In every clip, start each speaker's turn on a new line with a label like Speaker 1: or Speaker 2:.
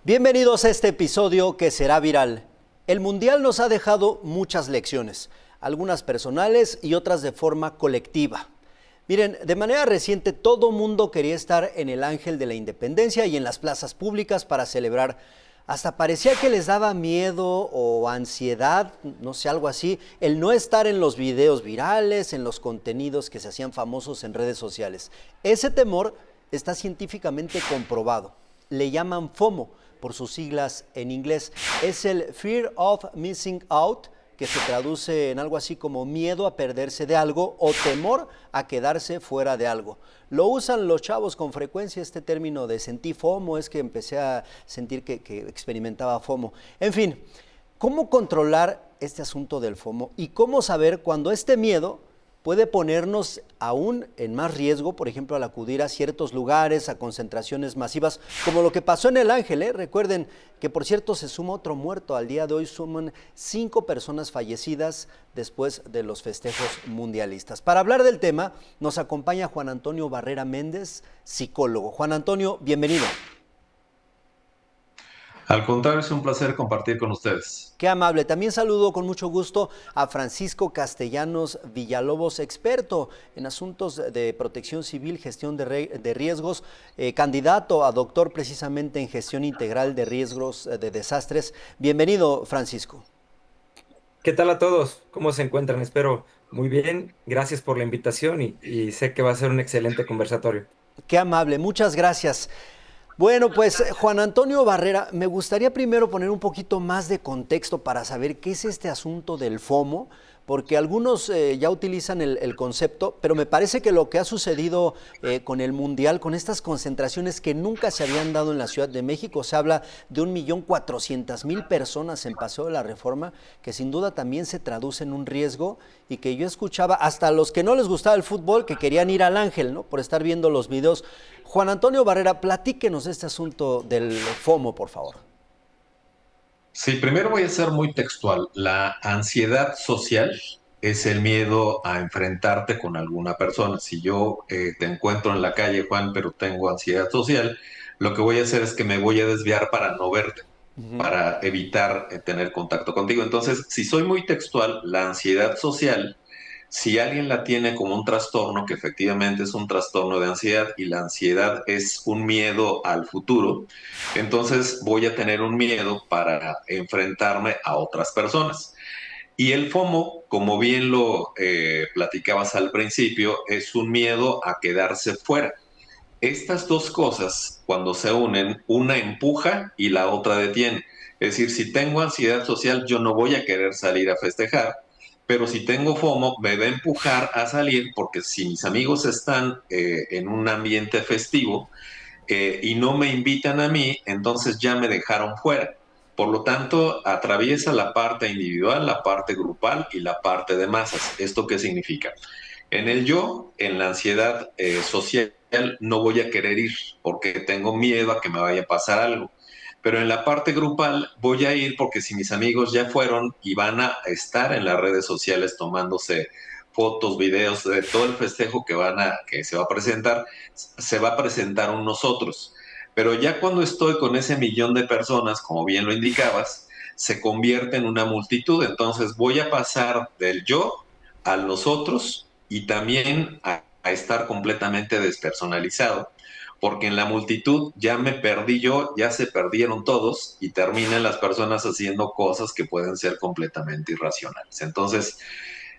Speaker 1: Bienvenidos a este episodio que será viral. El Mundial nos ha dejado muchas lecciones, algunas personales y otras de forma colectiva. Miren, de manera reciente todo mundo quería estar en el Ángel de la Independencia y en las plazas públicas para celebrar. Hasta parecía que les daba miedo o ansiedad, no sé, algo así, el no estar en los videos virales, en los contenidos que se hacían famosos en redes sociales. Ese temor está científicamente comprobado. Le llaman FOMO, por sus siglas en inglés. Es el Fear of Missing Out, que se traduce en algo así como miedo a perderse de algo o temor a quedarse fuera de algo. Lo usan los chavos con frecuencia, este término de sentir FOMO, es que empecé a sentir que experimentaba FOMO. En fin, ¿cómo controlar este asunto del FOMO y cómo saber cuando este miedo puede ponernos aún en más riesgo, por ejemplo, al acudir a ciertos lugares, a concentraciones masivas, como lo que pasó en el Ángel, ¿eh? Recuerden que, por cierto, se suma otro muerto. Al día de hoy suman 5 personas fallecidas después de los festejos mundialistas. Para hablar del tema, nos acompaña Juan Antonio Barrera Méndez, psicólogo. Juan Antonio, bienvenido.
Speaker 2: Al contrario, es un placer compartir con ustedes.
Speaker 1: Qué amable. También saludo con mucho gusto a Francisco Castellanos Villalobos, experto en asuntos de protección civil, gestión de riesgos, candidato a doctor precisamente en gestión integral de riesgos de desastres. Bienvenido, Francisco.
Speaker 3: ¿Qué tal a todos? ¿Cómo se encuentran? Espero muy bien. Gracias por la invitación y sé que va a ser un excelente conversatorio.
Speaker 1: Qué amable. Muchas gracias. Bueno, pues Juan Antonio Barrera, me gustaría primero poner un poquito más de contexto para saber qué es este asunto del FOMO, porque algunos ya utilizan el concepto, pero me parece que lo que ha sucedido con el Mundial, con estas concentraciones que nunca se habían dado en la Ciudad de México, se habla de 1.400.000 personas en Paseo de la Reforma, que sin duda también se traduce en un riesgo y que yo escuchaba hasta a los que no les gustaba el fútbol, que querían ir al Ángel, ¿no? Por estar viendo los videos. Juan Antonio Barrera, platíquenos de este asunto del FOMO, por favor.
Speaker 2: Sí, primero voy a ser muy textual. La ansiedad social es el miedo a enfrentarte con alguna persona. Si yo te encuentro en la calle, Juan, pero tengo ansiedad social, lo que voy a hacer es que me voy a desviar para no verte, para evitar tener contacto contigo. Entonces, si soy muy textual, la ansiedad social, si alguien la tiene como un trastorno, que efectivamente es un trastorno de ansiedad y la ansiedad es un miedo al futuro, entonces voy a tener un miedo para enfrentarme a otras personas. Y el FOMO, como bien lo platicabas al principio, es un miedo a quedarse fuera. Estas dos cosas, cuando se unen, una empuja y la otra detiene. Es decir, si tengo ansiedad social, yo no voy a querer salir a festejar, pero si tengo FOMO, me va a empujar a salir porque si mis amigos están en un ambiente festivo y no me invitan a mí, entonces ya me dejaron fuera. Por lo tanto, atraviesa la parte individual, la parte grupal y la parte de masas. ¿Esto qué significa? En el yo, en la ansiedad social, no voy a querer ir porque tengo miedo a que me vaya a pasar algo. Pero en la parte grupal voy a ir porque si mis amigos ya fueron y van a estar en las redes sociales tomándose fotos, videos de todo el festejo que se va a presentar, se va a presentar un nosotros. Pero ya cuando estoy con ese millón de personas, como bien lo indicabas, se convierte en una multitud. Entonces voy a pasar del yo al nosotros y también a estar completamente despersonalizado, porque en la multitud ya me perdí yo, ya se perdieron todos y terminan las personas haciendo cosas que pueden ser completamente irracionales. Entonces,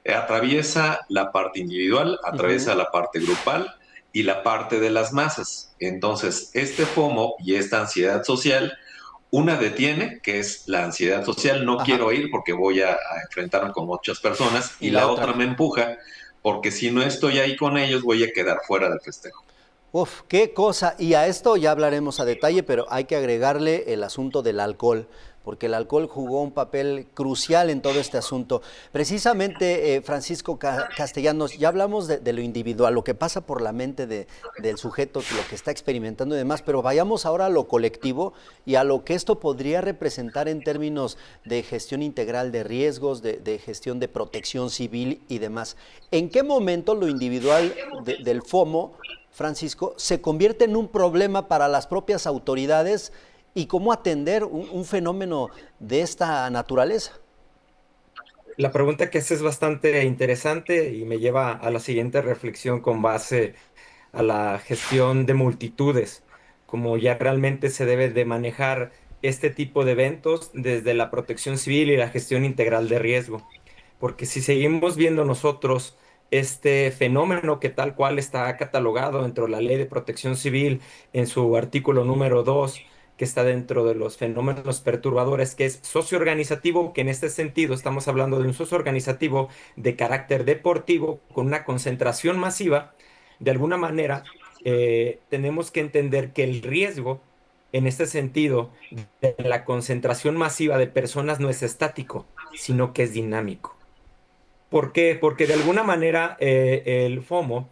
Speaker 2: atraviesa la parte individual, atraviesa la parte grupal y la parte de las masas. Entonces, este FOMO y esta ansiedad social, una detiene, que es la ansiedad social, no
Speaker 1: Ajá.
Speaker 2: quiero ir porque voy a enfrentarme con muchas personas,
Speaker 1: Y
Speaker 2: y
Speaker 1: la
Speaker 2: la
Speaker 1: otra.
Speaker 2: otra me empuja, porque si no estoy ahí con ellos voy a quedar fuera del festejo.
Speaker 1: Uf, qué cosa. Y a esto ya hablaremos a detalle, pero hay que agregarle el asunto del alcohol, porque el alcohol jugó un papel crucial en todo este asunto. Precisamente, Francisco Castellanos, ya hablamos de lo individual, lo que pasa por la mente del sujeto, lo que está experimentando y demás, pero vayamos ahora a lo colectivo y a lo que esto podría representar en términos de gestión integral de riesgos, de gestión de protección civil y demás. ¿En qué momento lo individual del FOMO, Francisco, se convierte en un problema para las propias autoridades y cómo atender un fenómeno de esta naturaleza.
Speaker 3: La pregunta que haces es bastante interesante y me lleva a la siguiente reflexión con base a la gestión de multitudes, como ya realmente se debe de manejar este tipo de eventos desde la protección civil y la gestión integral de riesgo. Porque si seguimos viendo nosotros este fenómeno que tal cual está catalogado dentro de la Ley de Protección Civil en su artículo número 2, que está dentro de los fenómenos perturbadores, que es socioorganizativo, que en este sentido estamos hablando de un socioorganizativo de carácter deportivo con una concentración masiva, de alguna manera tenemos que entender que el riesgo en este sentido de la concentración masiva de personas no es estático, sino que es dinámico. ¿Por qué? Porque de alguna manera el FOMO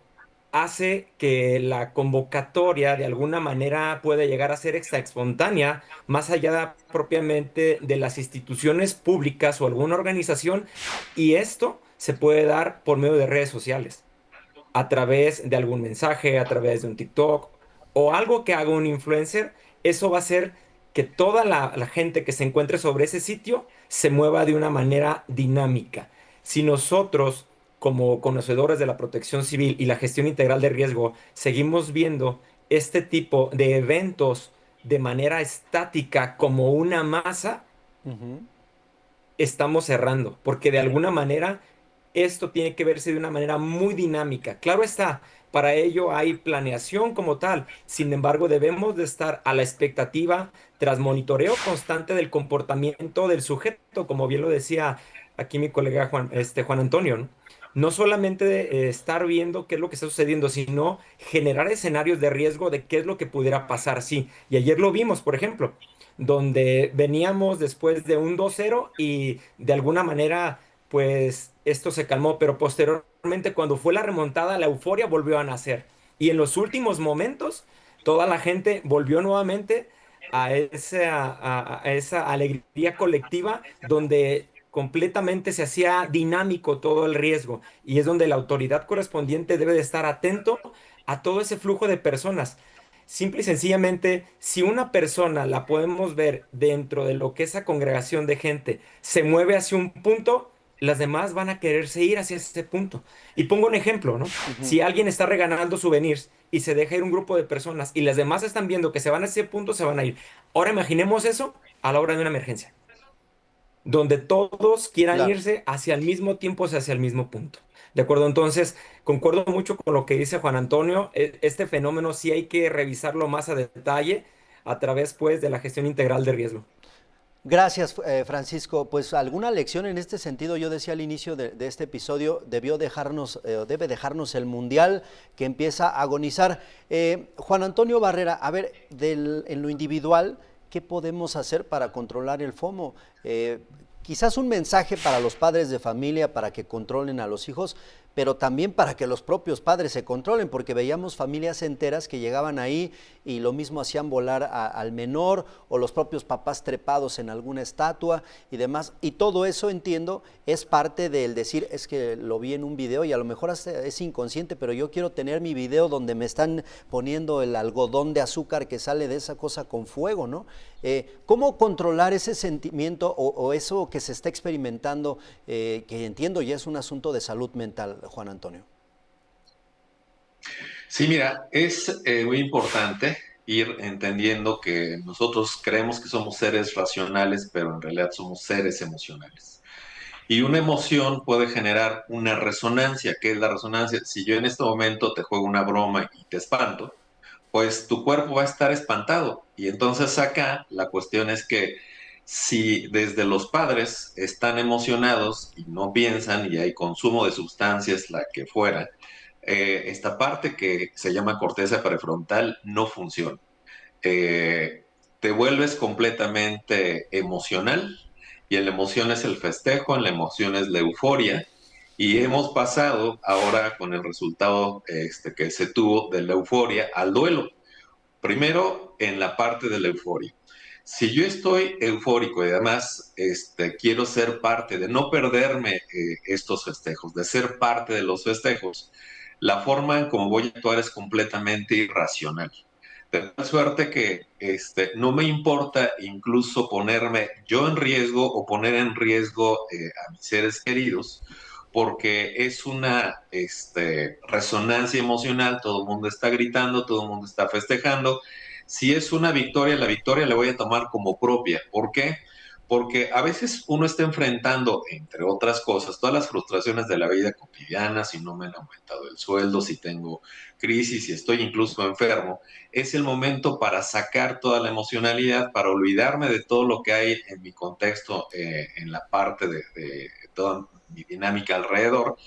Speaker 3: hace que la convocatoria de alguna manera pueda llegar a ser extra espontánea, más allá propiamente de las instituciones públicas o alguna organización, y esto se puede dar por medio de redes sociales, a través de algún mensaje, a través de un TikTok o algo que haga un influencer. Eso va a hacer que toda la gente que se encuentre sobre ese sitio se mueva de una manera dinámica. Si nosotros, como conocedores de la protección civil y la gestión integral de riesgo, seguimos viendo este tipo de eventos de manera estática como una masa,
Speaker 1: Ujú.
Speaker 3: estamos cerrando, porque de alguna manera esto tiene que verse de una manera muy dinámica. Claro está, para ello hay planeación como tal. Sin embargo, debemos de estar a la expectativa tras monitoreo constante del comportamiento del sujeto, como bien lo decía aquí mi colega Juan Antonio, ¿no? No solamente estar viendo qué es lo que está sucediendo, sino generar escenarios de riesgo de qué es lo que pudiera pasar, sí. Y ayer lo vimos, por ejemplo, donde veníamos después de un 2-0 y de alguna manera pues esto se calmó, pero posteriormente cuando fue la remontada, la euforia volvió a nacer. Y en los últimos momentos, toda la gente volvió nuevamente a esa alegría colectiva donde completamente se hacía dinámico todo el riesgo. Y es donde la autoridad correspondiente debe de estar atento a todo ese flujo de personas. Simple y sencillamente, si una persona la podemos ver dentro de lo que esa congregación de gente se mueve hacia un punto, las demás van a quererse ir hacia ese punto. Y pongo un ejemplo, ¿no?
Speaker 1: Ujú.
Speaker 3: Si alguien está regalando souvenirs y se deja ir un grupo de personas y las demás están viendo que se van a ese punto, se van a ir. Ahora imaginemos eso a la hora de una emergencia, donde todos quieran
Speaker 1: Claro.
Speaker 3: irse hacia el mismo tiempo, hacia el mismo punto. ¿De acuerdo? Entonces, concuerdo mucho con lo que dice Juan Antonio. Este fenómeno sí hay que revisarlo más a detalle a través, pues, de la gestión integral de riesgo.
Speaker 1: Gracias, Francisco. Pues alguna lección en este sentido, yo decía al inicio de este episodio, debe dejarnos el Mundial que empieza a agonizar. Juan Antonio Barrera, a ver, en lo individual, ¿qué podemos hacer para controlar el FOMO? Quizás un mensaje para los padres de familia para que controlen a los hijos, pero también para que los propios padres se controlen, porque veíamos familias enteras que llegaban ahí y lo mismo hacían volar al menor, o los propios papás trepados en alguna estatua y demás. Y todo eso, entiendo, es parte del decir, es que lo vi en un video y a lo mejor hasta es inconsciente, pero yo quiero tener mi video donde me están poniendo el algodón de azúcar que sale de esa cosa con fuego, ¿no? ¿Cómo controlar ese sentimiento o eso que se está experimentando, que entiendo ya es un asunto de salud mental, Juan Antonio?
Speaker 2: Sí, mira, es muy importante ir entendiendo que nosotros creemos que somos seres racionales, pero en realidad somos seres emocionales. Y una emoción puede generar una resonancia. ¿Qué es la resonancia? Si yo en este momento te juego una broma y te espanto, pues tu cuerpo va a estar espantado. Y entonces acá la cuestión es que si desde los padres están emocionados y no piensan y hay consumo de sustancias, la que fuera, esta parte que se llama corteza prefrontal no funciona. Eh, Te vuelves completamente emocional y en la emoción es el festejo, en la emoción es la euforia y hemos pasado ahora con el resultado que se tuvo de la euforia al duelo. Primero, en la parte de la euforia. Si yo estoy eufórico y además quiero ser parte de no perderme estos festejos, de ser parte de los festejos, la forma en cómo voy a actuar es completamente irracional. De tal suerte que no me importa incluso ponerme yo en riesgo o poner en riesgo a mis seres queridos, porque es una resonancia emocional, todo el mundo está gritando, todo el mundo está festejando. Si es una victoria, la victoria la voy a tomar como propia. ¿Por qué? Porque a veces uno está enfrentando, entre otras cosas, todas las frustraciones de la vida cotidiana, si no me han aumentado el sueldo, si tengo crisis, si estoy incluso enfermo. Es el momento para sacar toda la emocionalidad, para olvidarme de todo lo que hay en mi contexto, en la parte de toda mi dinámica alrededor,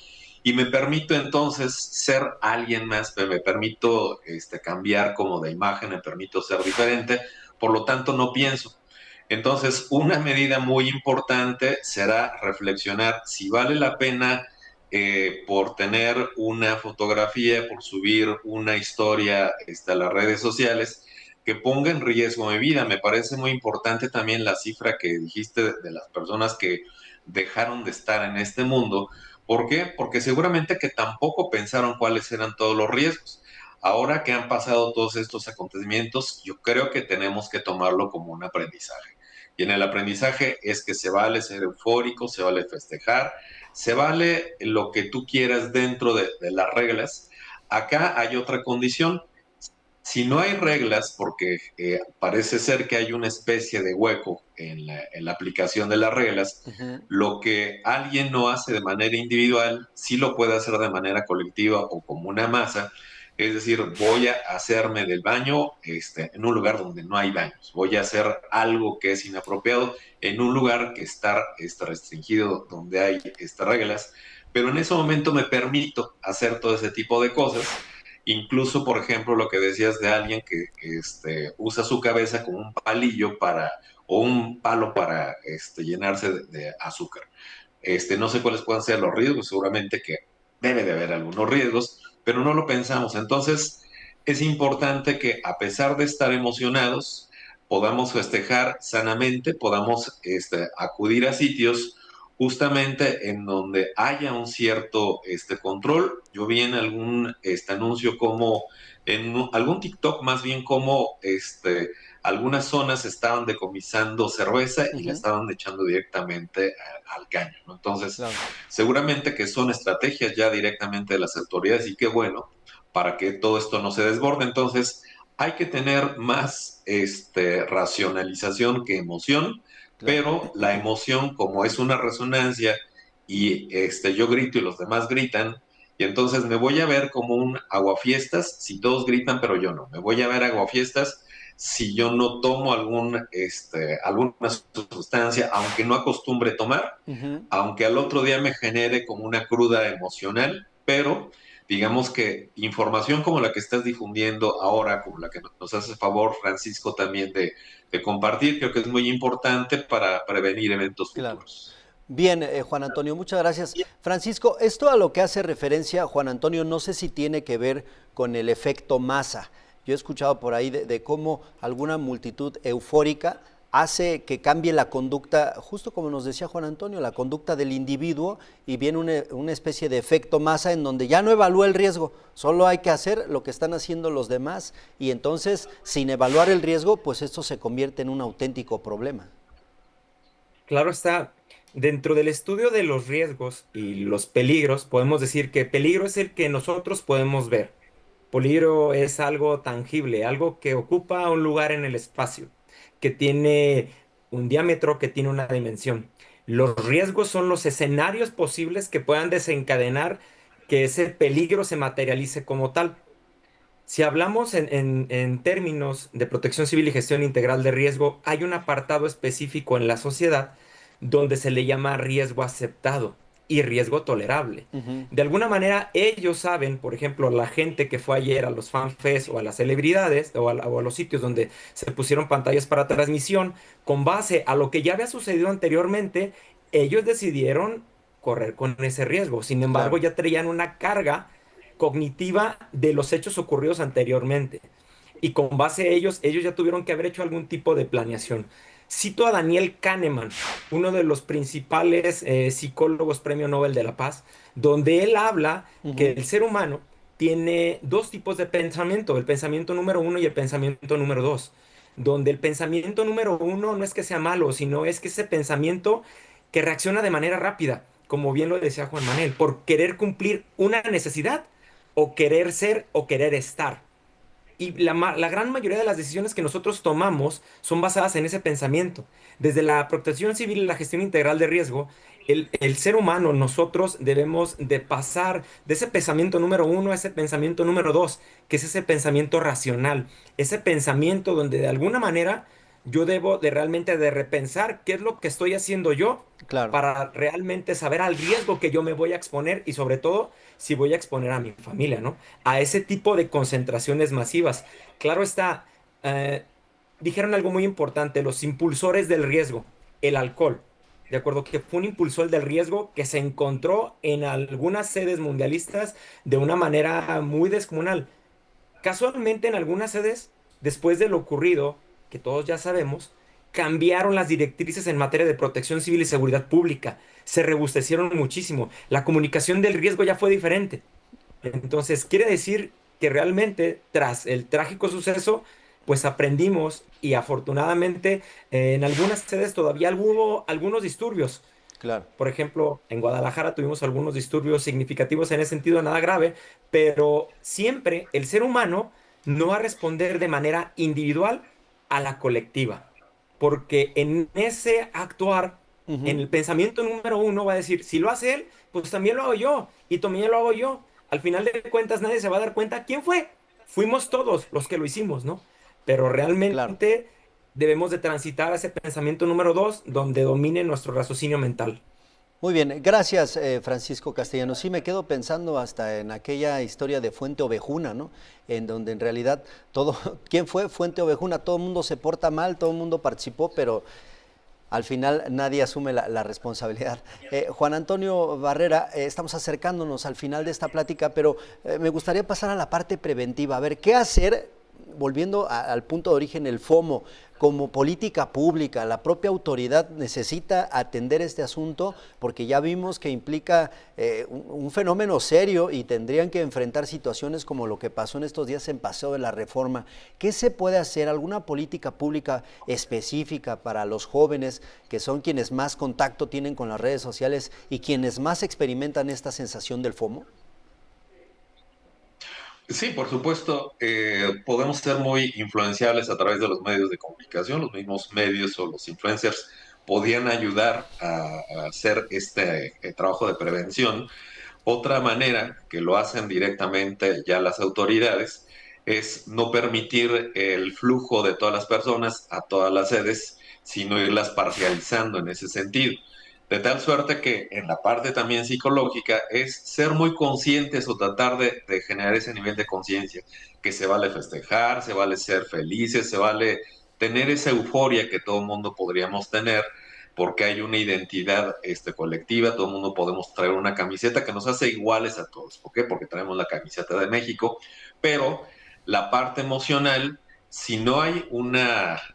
Speaker 2: y me permito entonces ser alguien más, me permito cambiar como de imagen, me permito ser diferente, por lo tanto no pienso. Entonces, una medida muy importante será reflexionar si vale la pena por tener una fotografía, por subir una historia a las redes sociales, que ponga en riesgo mi vida. Me parece muy importante también la cifra que dijiste de las personas que dejaron de estar en este mundo. ¿Por qué? Porque seguramente que tampoco pensaron cuáles eran todos los riesgos. Ahora que han pasado todos estos acontecimientos, yo creo que tenemos que tomarlo como un aprendizaje. Y en el aprendizaje es que se vale ser eufórico, se vale festejar, se vale lo que tú quieras dentro de las reglas. Acá hay otra condición. Si no hay reglas, porque parece ser que hay una especie de hueco en la aplicación de las reglas,
Speaker 1: Ujú.
Speaker 2: lo que alguien no hace de manera individual, sí lo puede hacer de manera colectiva o como una masa. Es decir, voy a hacerme del baño en un lugar donde no hay baños. Voy a hacer algo que es inapropiado en un lugar que está restringido, donde hay estas reglas. Pero en ese momento me permito hacer todo ese tipo de cosas. Incluso, por ejemplo, lo que decías de alguien que usa su cabeza como un palillo o un palo para llenarse de azúcar. No sé cuáles puedan ser los riesgos, seguramente que debe de haber algunos riesgos, pero no lo pensamos. Entonces, es importante que a pesar de estar emocionados, podamos festejar sanamente, podamos acudir a sitios justamente en donde haya un cierto control. Yo vi en algún anuncio como, algún TikTok más bien como algunas zonas estaban decomisando cerveza y la
Speaker 1: Ujú.
Speaker 2: estaban echando directamente al caño, ¿no? Entonces,
Speaker 1: Claro.
Speaker 2: seguramente que son estrategias ya directamente de las autoridades y qué bueno para que todo esto no se desborde. Entonces, hay que tener más racionalización que emoción,
Speaker 1: Claro.
Speaker 2: pero la emoción, como es una resonancia y yo grito y los demás gritan, y entonces me voy a ver como un aguafiestas si todos gritan, pero yo no. Me voy a ver aguafiestas si yo no tomo alguna sustancia, aunque no acostumbre tomar,
Speaker 1: Ujú.
Speaker 2: aunque al otro día me genere como una cruda emocional, pero digamos que información como la que estás difundiendo ahora, como la que nos hace favor, Francisco, también de compartir, creo que es muy importante para prevenir eventos
Speaker 1: Claro.
Speaker 2: futuros.
Speaker 1: Bien, Juan Antonio, muchas gracias. Francisco, esto a lo que hace referencia Juan Antonio, no sé si tiene que ver con el efecto masa. Yo he escuchado por ahí de cómo alguna multitud eufórica hace que cambie la conducta, justo como nos decía Juan Antonio, la conducta del individuo, y viene una especie de efecto masa en donde ya no evalúa el riesgo, solo hay que hacer lo que están haciendo los demás, y entonces sin evaluar el riesgo, pues esto se convierte en un auténtico problema.
Speaker 3: Claro está, dentro del estudio de los riesgos y los peligros, podemos decir que peligro es el que nosotros podemos ver. Peligro es algo tangible, algo que ocupa un lugar en el espacio, que tiene un diámetro, que tiene una dimensión. Los riesgos son los escenarios posibles que puedan desencadenar que ese peligro se materialice como tal. Si hablamos en términos de protección civil y gestión integral de riesgo, hay un apartado específico en la sociedad donde se le llama riesgo aceptado y riesgo tolerable.
Speaker 1: Ujú.
Speaker 3: De alguna manera, ellos saben, por ejemplo, la gente que fue ayer a los fanfests o a las celebridades o a los sitios donde se pusieron pantallas para transmisión, con base a lo que ya había sucedido anteriormente, ellos decidieron correr con ese riesgo. Sin embargo,
Speaker 1: Claro.
Speaker 3: ya traían una carga cognitiva de los hechos ocurridos anteriormente. Y con base a ellos, ellos ya tuvieron que haber hecho algún tipo de planeación. Cito a Daniel Kahneman, uno de los principales psicólogos Premio Nobel de la Paz, donde él habla que
Speaker 1: Ujú.
Speaker 3: el ser humano tiene dos tipos de pensamiento, el pensamiento número uno y el pensamiento número dos, donde el pensamiento número uno no es que sea malo, sino es que ese pensamiento que reacciona de manera rápida, como bien lo decía Juan Manuel, por querer cumplir una necesidad o querer ser o querer estar. Y la gran mayoría de las decisiones que nosotros tomamos son basadas en ese pensamiento. Desde la protección civil y la gestión integral de riesgo, el ser humano, nosotros debemos de pasar de ese pensamiento número uno a ese pensamiento número dos, que es ese pensamiento racional, ese pensamiento donde de alguna manera yo debo de realmente de repensar qué es lo que estoy haciendo yo
Speaker 1: Claro.
Speaker 3: para realmente saber al riesgo que yo me voy a exponer y sobre todo si voy a exponer a mi familia, ¿no? A ese tipo de concentraciones masivas. Claro está, eh, dijeron algo muy importante, los impulsores del riesgo, el alcohol. De acuerdo, que fue un impulsor del riesgo que se encontró en algunas sedes mundialistas de una manera muy descomunal. Casualmente en algunas sedes, después de lo ocurrido, que todos ya sabemos, cambiaron las directrices en materia de protección civil y seguridad pública. Se robustecieron muchísimo. La comunicación del riesgo ya fue diferente. Entonces, quiere decir que realmente tras el trágico suceso, pues aprendimos y afortunadamente en algunas sedes todavía hubo algunos disturbios.
Speaker 1: Claro.
Speaker 3: Por ejemplo, en Guadalajara tuvimos algunos disturbios significativos en ese sentido, nada grave, pero siempre el ser humano no va a responder de manera individual a la colectiva, porque en ese actuar, en
Speaker 1: Ujú.
Speaker 3: el pensamiento número uno va a decir, si lo hace él, pues también lo hago yo, y también lo hago yo. Al final de cuentas, nadie se va a dar cuenta quién fue. Fuimos todos los que lo hicimos, ¿no? Pero
Speaker 1: Claro.
Speaker 3: realmente debemos de transitar a ese pensamiento número dos, donde domine nuestro raciocinio mental.
Speaker 1: Muy bien, gracias Francisco Castellanos. Sí, me quedo pensando hasta en aquella historia de Fuente Ovejuna, ¿no? En donde en realidad todo, ¿quién fue Fuente Ovejuna? Todo el mundo se porta mal, todo el mundo participó, pero al final nadie asume la responsabilidad. Juan Antonio Barrera, estamos acercándonos al final de esta plática, pero me gustaría pasar a la parte preventiva. A ver, ¿qué hacer? Volviendo al punto de origen, el FOMO, como política pública, la propia autoridad necesita atender este asunto porque ya vimos que implica un fenómeno serio y tendrían que enfrentar situaciones como lo que pasó en estos días en Paseo de la Reforma. ¿Qué se puede hacer? ¿Alguna política pública específica para los jóvenes, que son quienes más contacto tienen con las redes sociales y quienes más experimentan esta sensación del FOMO?
Speaker 2: Sí, por supuesto, podemos ser muy influenciables a través de los medios de comunicación. Los mismos medios o los influencers podían ayudar a hacer este trabajo de prevención. Otra manera que lo hacen directamente ya las autoridades es no permitir el flujo de todas las personas a todas las sedes, sino irlas parcializando en ese sentido. De tal suerte que en la parte también psicológica es ser muy conscientes o tratar de generar ese nivel de conciencia, que se vale festejar, se vale ser felices, se vale tener esa euforia que todo el mundo podríamos tener, porque hay una identidad colectiva, todo el mundo podemos traer una camiseta que nos hace iguales a todos. ¿Por qué? Porque traemos la camiseta de México, pero la parte emocional, si no hay un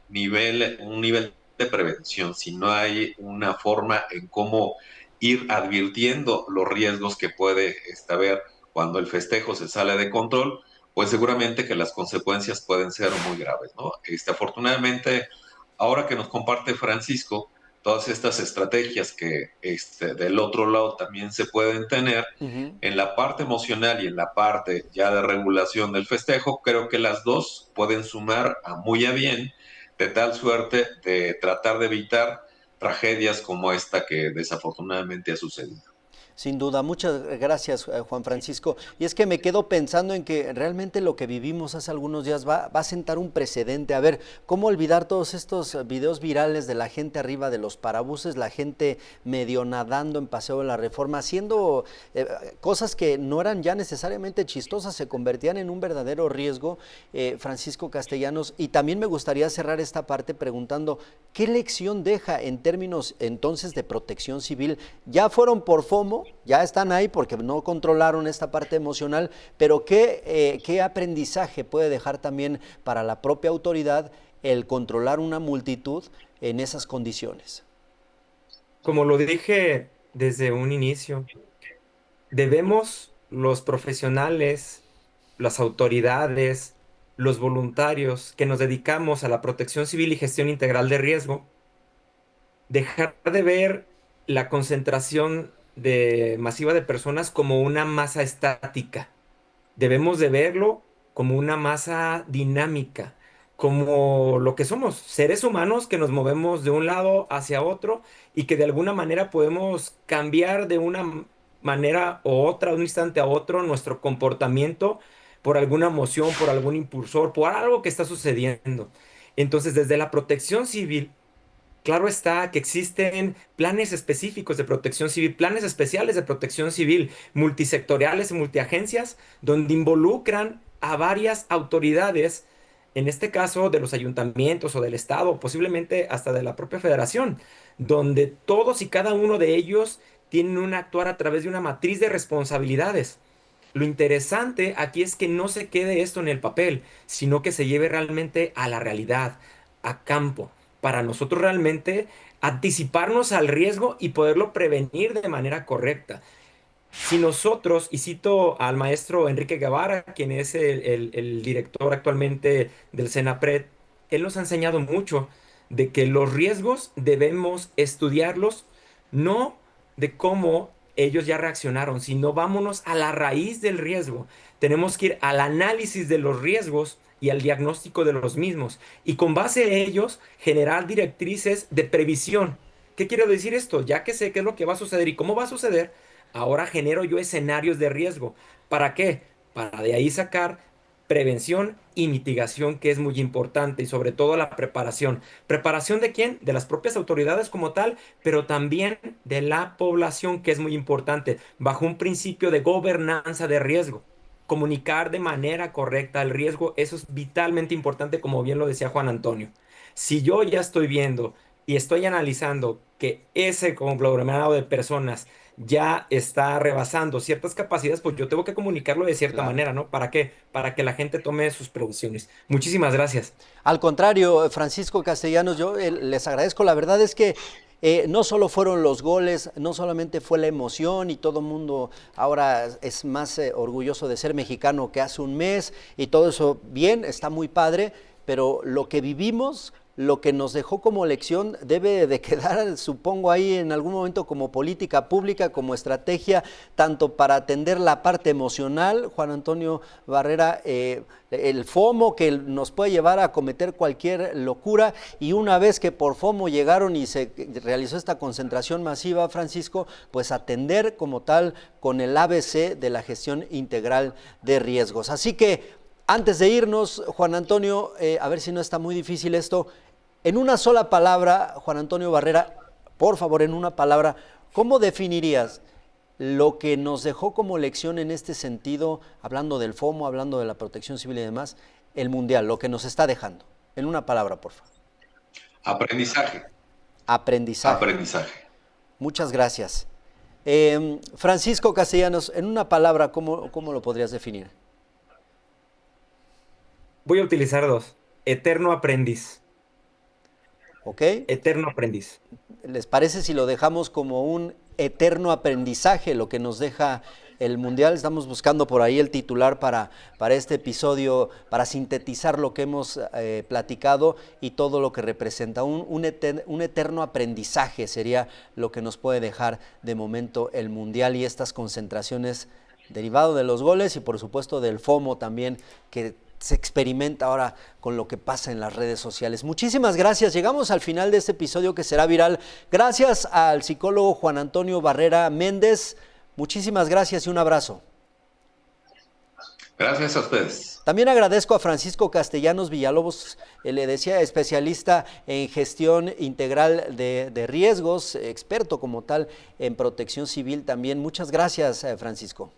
Speaker 2: nivel de prevención, si no hay una forma en cómo ir advirtiendo los riesgos que puede haber cuando el festejo se sale de control, pues seguramente que las consecuencias pueden ser muy graves, ¿no? Afortunadamente, ahora que nos comparte Francisco, todas estas estrategias que del otro lado también se pueden tener
Speaker 1: Ujú.
Speaker 2: en la parte emocional y en la parte ya de regulación del festejo, creo que las dos pueden sumar a muy a bien, de tal suerte de tratar de evitar tragedias como esta que desafortunadamente ha sucedido.
Speaker 1: Sin duda, muchas gracias Juan Francisco. Y es que me quedo pensando en que realmente lo que vivimos hace algunos días va a sentar un precedente. A ver, ¿cómo olvidar todos estos videos virales de la gente arriba de los parabuses, la gente medio nadando en Paseo de la Reforma, haciendo cosas que no eran ya necesariamente chistosas, se convertían en un verdadero riesgo, Francisco Castellanos? Y también me gustaría cerrar esta parte preguntando, ¿qué lección deja en términos entonces de protección civil? Ya fueron por FOMO, ya están ahí porque no controlaron esta parte emocional, pero ¿qué aprendizaje puede dejar también para la propia autoridad el controlar una multitud en esas condiciones?
Speaker 3: Como lo dije desde un inicio, debemos los profesionales las autoridades, los voluntarios que nos dedicamos a la protección civil y gestión integral de riesgo, dejar de ver la concentración masiva de personas como una masa estática. Debemos de verlo como una masa dinámica, como lo que somos, seres humanos que nos movemos de un lado hacia otro y que de alguna manera podemos cambiar de una manera u otra, de un instante a otro, nuestro comportamiento por alguna emoción, por algún impulsor, por algo que está sucediendo. Entonces, desde la protección civil, claro está que existen planes específicos de protección civil, planes especiales de protección civil, multisectoriales y multiagencias, donde involucran a varias autoridades, en este caso de los ayuntamientos o del estado, posiblemente hasta de la propia federación, donde todos y cada uno de ellos tienen un actuar a través de una matriz de responsabilidades. Lo interesante aquí es que no se quede esto en el papel, sino que se lleve realmente a la realidad, a campo, para nosotros realmente anticiparnos al riesgo y poderlo prevenir de manera correcta. Si nosotros, y cito al maestro Enrique Guevara, quien es el director actualmente del CENAPRED, él nos ha enseñado mucho de que los riesgos debemos estudiarlos, no de cómo ellos ya reaccionaron, sino vámonos a la raíz del riesgo. Tenemos que ir al análisis de los riesgos y al diagnóstico de los mismos, y con base a ellos generar directrices de previsión. ¿Qué quiero decir esto? Ya que sé qué es lo que va a suceder y cómo va a suceder, ahora genero yo escenarios de riesgo. ¿Para qué? Para de ahí sacar prevención y mitigación, que es muy importante, y sobre todo la preparación. ¿Preparación de quién? De las propias autoridades como tal, pero también de la población, que es muy importante, bajo un principio de gobernanza de riesgo. Comunicar de manera correcta el riesgo, eso es vitalmente importante, como bien lo decía Juan Antonio. Si yo ya estoy viendo y estoy analizando que ese conglomerado de personas ya está rebasando ciertas capacidades, pues yo tengo que comunicarlo de cierta
Speaker 1: Claro.
Speaker 3: manera, ¿no? ¿Para qué? Para que la gente tome sus previsiones. Muchísimas gracias.
Speaker 1: Al contrario, Francisco Castellanos, yo les agradezco. La verdad es que no solo fueron los goles, no solamente fue la emoción y todo el mundo ahora es más orgulloso de ser mexicano que hace un mes y todo eso bien, está muy padre, pero lo que vivimos, lo que nos dejó como lección debe de quedar, supongo, ahí en algún momento como política pública, como estrategia, tanto para atender la parte emocional, Juan Antonio Barrera, el FOMO que nos puede llevar a cometer cualquier locura, y una vez que por FOMO llegaron y se realizó esta concentración masiva, Francisco, pues atender como tal con el ABC de la gestión integral de riesgos. Así que antes de irnos, Juan Antonio, a ver si no está muy difícil esto, en una sola palabra, Juan Antonio Barrera, por favor, en una palabra, ¿cómo definirías lo que nos dejó como lección en este sentido, hablando del FOMO, hablando de la protección civil y demás, el Mundial, lo que nos está dejando? En una palabra, por favor.
Speaker 2: Aprendizaje.
Speaker 1: Aprendizaje.
Speaker 2: Aprendizaje.
Speaker 1: Muchas gracias. Francisco Castellanos, en una palabra, ¿cómo lo podrías definir?
Speaker 3: Voy a utilizar dos. Eterno aprendiz.
Speaker 1: ¿Ok?
Speaker 3: Eterno aprendiz.
Speaker 1: ¿Les parece si lo dejamos como un eterno aprendizaje, lo que nos deja el Mundial? Estamos buscando por ahí el titular para este episodio, para sintetizar lo que hemos platicado y todo lo que representa. Un eterno aprendizaje sería lo que nos puede dejar de momento el Mundial y estas concentraciones derivado de los goles y por supuesto del FOMO también, que se experimenta ahora con lo que pasa en las redes sociales. Muchísimas gracias. Llegamos al final de este episodio que será viral. Gracias al psicólogo Juan Antonio Barrera Méndez. Muchísimas gracias y un abrazo.
Speaker 2: Gracias a ustedes.
Speaker 1: También agradezco a Francisco Castellanos Villalobos, le decía, especialista en gestión integral de riesgos, experto como tal en protección civil también. Muchas gracias, Francisco.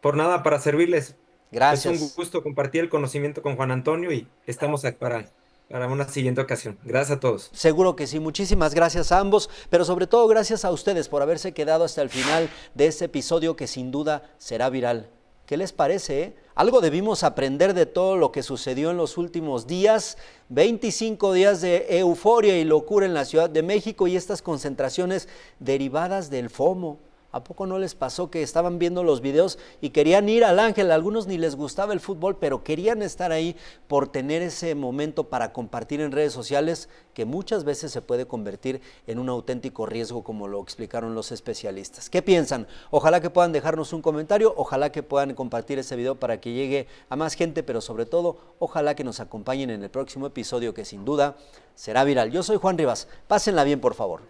Speaker 3: Por nada, para servirles.
Speaker 1: Gracias.
Speaker 3: Es un gusto compartir el conocimiento con Juan Antonio y estamos para una siguiente ocasión. Gracias a todos.
Speaker 1: Seguro que sí, muchísimas gracias a ambos, pero sobre todo gracias a ustedes por haberse quedado hasta el final de este episodio que sin duda será viral. ¿Qué les parece? Algo debimos aprender de todo lo que sucedió en los últimos días, 25 días de euforia y locura en la Ciudad de México y estas concentraciones derivadas del FOMO. ¿A poco no les pasó que estaban viendo los videos y querían ir al Ángel? A algunos ni les gustaba el fútbol, pero querían estar ahí por tener ese momento para compartir en redes sociales, que muchas veces se puede convertir en un auténtico riesgo, como lo explicaron los especialistas. ¿Qué piensan? Ojalá que puedan dejarnos un comentario, ojalá que puedan compartir este video para que llegue a más gente, pero sobre todo, ojalá que nos acompañen en el próximo episodio, que sin duda será viral. Yo soy Juan Rivas, pásenla bien, por favor.